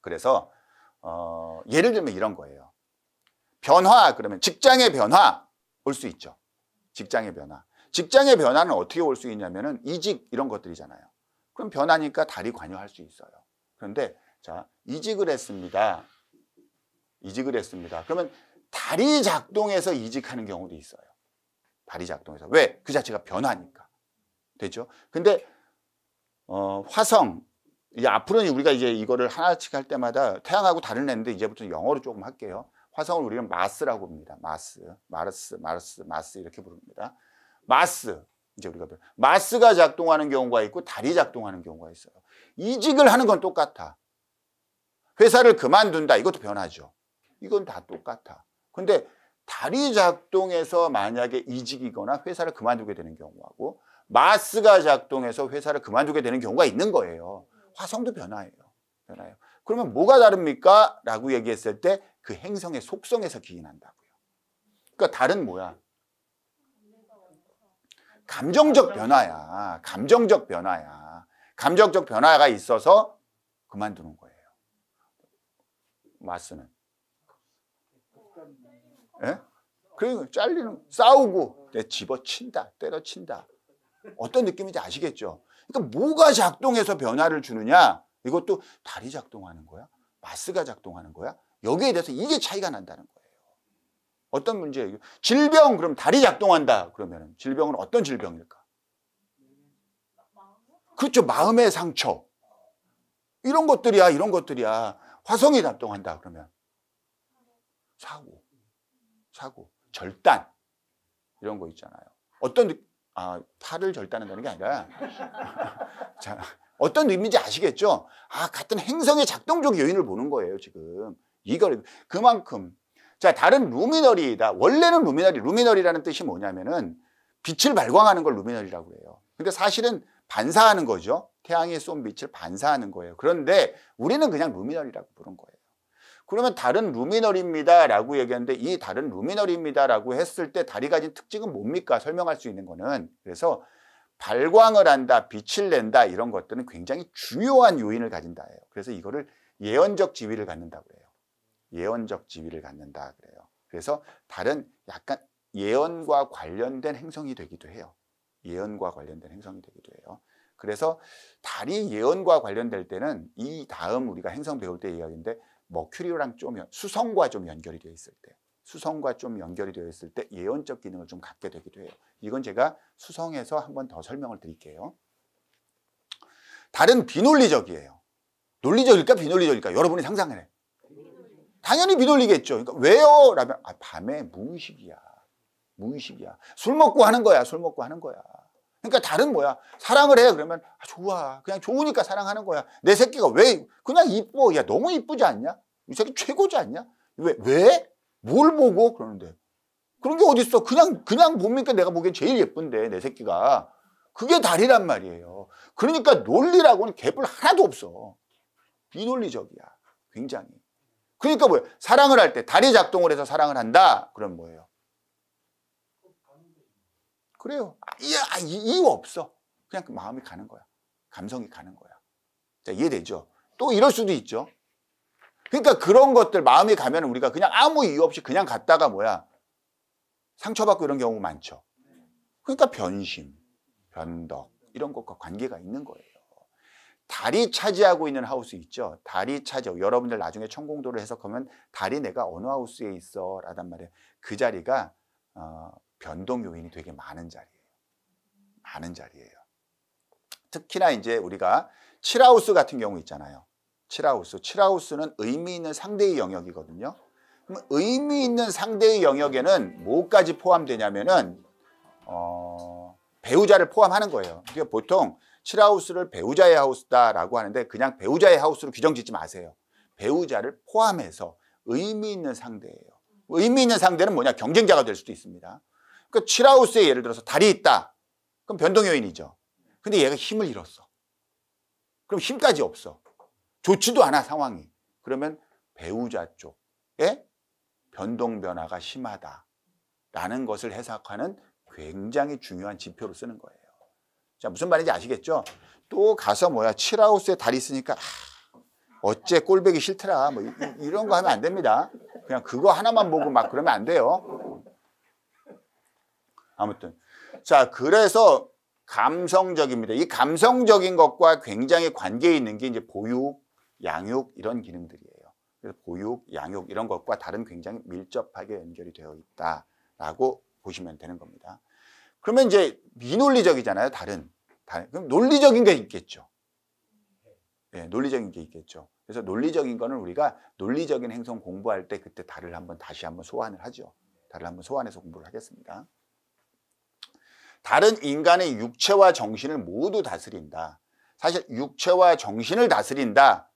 그래서 예를 들면 이런 거예요. 변화, 그러면 직장의 변화 올 수 있죠. 직장의 변화. 직장의 변화는 어떻게 올 수 있냐면은 이직 이런 것들이잖아요. 그럼 변하니까 달이 관여할 수 있어요. 그런데 자, 이직을 했습니다. 이직을 했습니다. 그러면 달이 작동해서 이직하는 경우도 있어요. 달이 작동해서. 왜? 그 자체가 변화니까. 되죠? 근데 화성, 이제 앞으로는 우리가 이제 이거를 하나씩 할 때마다 태양하고 달을 냈는데 이제부터 영어로 조금 할게요. 화성을 우리는 마스라고 합니다. 마스 이렇게 부릅니다. 마스. 이제 우리가 마스가 작동하는 경우가 있고 달이 작동하는 경우가 있어요. 이직을 하는 건 똑같아. 회사를 그만둔다. 이것도 변하죠. 이건 다 똑같아. 근데 달이 작동해서 만약에 이직이거나 회사를 그만두게 되는 경우하고 마스가 작동해서 회사를 그만두게 되는 경우가 있는 거예요. 화성도 변화예요. 변화예요. 그러면 뭐가 다릅니까? 라고 얘기했을 때 그 행성의 속성에서 기인한다고요. 그러니까 달은 뭐야? 감정적 변화야. 감정적 변화야. 감정적 변화가 있어서 그만두는 거예요. 마스는. 예? 그리고 잘리는, 싸우고, 집어친다, 때려친다. 어떤 느낌인지 아시겠죠? 그러니까 뭐가 작동해서 변화를 주느냐? 이것도 달이 작동하는 거야? 마스가 작동하는 거야? 여기에 대해서 이게 차이가 난다는 거예요. 어떤 문제예요? 질병, 그럼 달이 작동한다. 그러면 질병은 어떤 질병일까? 그렇죠. 마음의 상처. 이런 것들이야, 이런 것들이야. 화성이 작동한다. 그러면 사고, 절단. 이런 거 있잖아요. 팔을 절단한다는 게 아니라. 자, 어떤 의미인지 아시겠죠? 같은 행성의 작동적 요인을 보는 거예요, 지금. 이걸, 그만큼. 자, 달은 루미너리이다. 원래는 루미너리라는 뜻이 뭐냐면은 빛을 발광하는 걸 루미너리라고 해요. 그러니까 사실은 반사하는 거죠. 태양이 쏜 빛을 반사하는 거예요. 그런데 우리는 그냥 루미너리라고 부른 거예요. 그러면 달은 루미너리입니다라고 얘기하는데 이 달은 루미너리입니다라고 했을 때 달이 가진 특징은 뭡니까? 설명할 수 있는 거는. 그래서 발광을 한다, 빛을 낸다 이런 것들은 굉장히 중요한 요인을 가진다예요. 그래서 이거를 예언적 지위를 갖는다고 해요. 예언적 지위를 갖는다 그래요. 그래서 달은 약간 예언과 관련된 행성이 되기도 해요. 예언과 관련된 행성이 되기도 해요. 그래서 달이 예언과 관련될 때는 이 다음 우리가 행성 배울 때 이야기인데 머큐리랑 수성과 좀 연결이 되어 있을 때, 수성과 좀 연결이 되어 있을 때 예언적 기능을 좀 갖게 되기도 해요. 이건 제가 수성에서 한 번 더 설명을 드릴게요. 달은 비논리적이에요. 논리적일까 비논리적일까? 여러분이 상상을 해. 당연히 비논리겠죠. 그러니까 왜요? 라면 밤에 무의식이야. 무의식이야. 술 먹고 하는 거야. 술 먹고 하는 거야. 그러니까 달은 뭐야? 사랑을 해. 그러면 좋아. 그냥 좋으니까 사랑하는 거야. 내 새끼가 왜? 그냥 이뻐. 야, 너무 이쁘지 않냐? 이 새끼 최고지 않냐? 왜? 뭘 보고? 그러는데. 그런 게 어딨어? 그냥 봅니까? 내가 보기엔 제일 예쁜데, 내 새끼가. 그게 달이란 말이에요. 그러니까 논리라고는 개뿔 하나도 없어. 비논리적이야. 굉장히. 그러니까 뭐예요? 사랑을 할 때 달이 작동을 해서 사랑을 한다. 그럼 뭐예요? 그래요. 이유 없어. 그냥 그 마음이 가는 거야. 감성이 가는 거야. 자, 이해되죠? 또 이럴 수도 있죠. 그러니까 그런 것들 마음이 가면 우리가 그냥 아무 이유 없이 그냥 갔다가 뭐야? 상처받고 이런 경우 많죠. 그러니까 변심, 변덕 이런 것과 관계가 있는 거예요. 달이 차지하고 있는 하우스 있죠. 달이 차지하고 여러분들 나중에 천공도를 해석하면 달이 내가 어느 하우스에 있어 라단 말이에요. 그 자리가 변동 요인이 되게 많은 자리예요. 많은 자리예요. 특히나 이제 우리가 7하우스 같은 경우 있잖아요. 7하우스는 의미 있는 상대의 영역이거든요. 그럼 의미 있는 상대의 영역에는 뭐까지 포함되냐면은 배우자를 포함하는 거예요. 그러니까 보통 7하우스를 배우자의 하우스다라고 하는데 그냥 배우자의 하우스로 규정 짓지 마세요. 배우자를 포함해서 의미 있는 상대예요. 의미 있는 상대는 뭐냐? 경쟁자가 될 수도 있습니다. 그러니까 7하우스에 예를 들어서 달이 있다. 그럼 변동 요인이죠. 근데 얘가 힘을 잃었어. 그럼 힘까지 없어. 좋지도 않아 상황이. 그러면 배우자 쪽에 변동 변화가 심하다라는 것을 해석하는 굉장히 중요한 지표로 쓰는 거예요. 자, 무슨 말인지 아시겠죠? 또 가서 뭐야 7하우스에 달이 있으니까 어째 꼴보기 싫더라. 뭐 이런 거 하면 안 됩니다. 그냥 그거 하나만 보고 막 그러면 안 돼요. 아무튼. 자, 그래서 감성적입니다. 이 감성적인 것과 굉장히 관계 있는 게 이제 보육, 양육 이런 기능들이에요. 그래서 보육, 양육 이런 것과 다른 굉장히 밀접하게 연결이 되어 있다라고 보시면 되는 겁니다. 그러면 이제 미논리적이잖아요. 다른. 그럼 논리적인 게 있겠죠. 네, 논리적인 게 있겠죠. 그래서 논리적인 거는 우리가 논리적인 행성 공부할 때 그때 달을 다시 한번 소환을 하죠. 달을 한번 소환해서 공부를 하겠습니다. 달은 인간의 육체와 정신을 모두 다스린다. 사실 육체와 정신을 다스린다.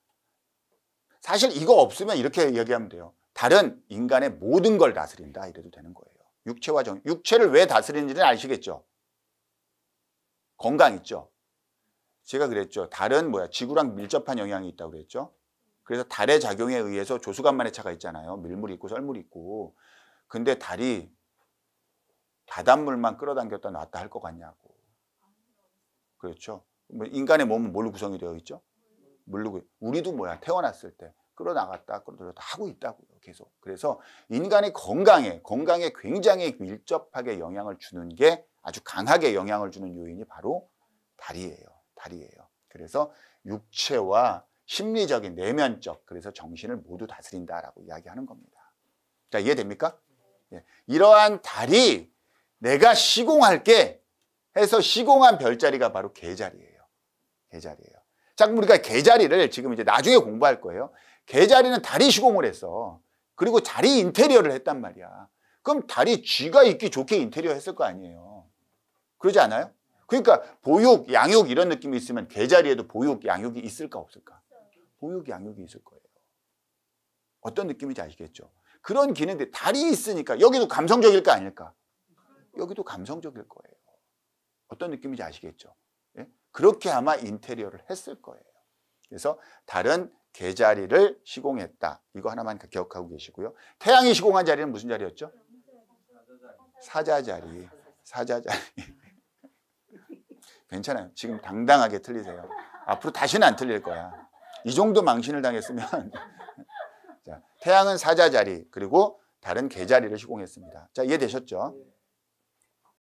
사실 이거 없으면 이렇게 얘기하면 돼요. 달은 인간의 모든 걸 다스린다. 이래도 되는 거예요. 육체와 육체를 왜 다스리는지는 아시겠죠? 건강 있죠? 제가 그랬죠. 달은 지구랑 밀접한 영향이 있다고 그랬죠. 그래서 달의 작용에 의해서 조수간만의 차가 있잖아요. 밀물이 있고 썰물이 있고. 근데 달이 바닷물만 끌어당겼다 놨다 할 것 같냐고. 그렇죠. 인간의 몸은 뭘로 구성이 되어 있죠? 물로. 우리도 태어났을 때 끌어나갔다 끌어들였다 하고 있다고요. 계속. 그래서 인간의 건강에 굉장히 밀접하게 영향을 주는 게, 아주 강하게 영향을 주는 요인이 바로 달이에요. 그래서 육체와 심리적인, 내면적, 그래서 정신을 모두 다스린다라고 이야기하는 겁니다. 자, 이해됩니까? 예. 이러한 달이 내가 시공할게 해서 시공한 별자리가 바로 개자리예요. 자, 그럼 우리가 개자리를 지금 이제 나중에 공부할 거예요. 개자리는 달이 시공을 했어. 그리고 달이 인테리어를 했단 말이야. 그럼 달이 쥐가 있기 좋게 인테리어 했을 거 아니에요. 그러지 않아요? 그러니까 보육, 양육 이런 느낌이 있으면 개자리에도 보육, 양육이 있을까 없을까? 보육, 양육이 있을 거예요. 어떤 느낌인지 아시겠죠? 그런 기능들, 달이 있으니까 여기도 감성적일까 아닐까? 여기도 감성적일 거예요. 어떤 느낌인지 아시겠죠? 예? 그렇게 아마 인테리어를 했을 거예요. 그래서 달은 개자리를 시공했다. 이거 하나만 기억하고 계시고요. 태양이 시공한 자리는 무슨 자리였죠? 사자자리. 괜찮아요. 지금 당당하게 틀리세요. 앞으로 다시는 안 틀릴 거야. 이 정도 망신을 당했으면. 자, 태양은 사자자리, 그리고 달은 개자리를 시공했습니다. 자, 이해되셨죠?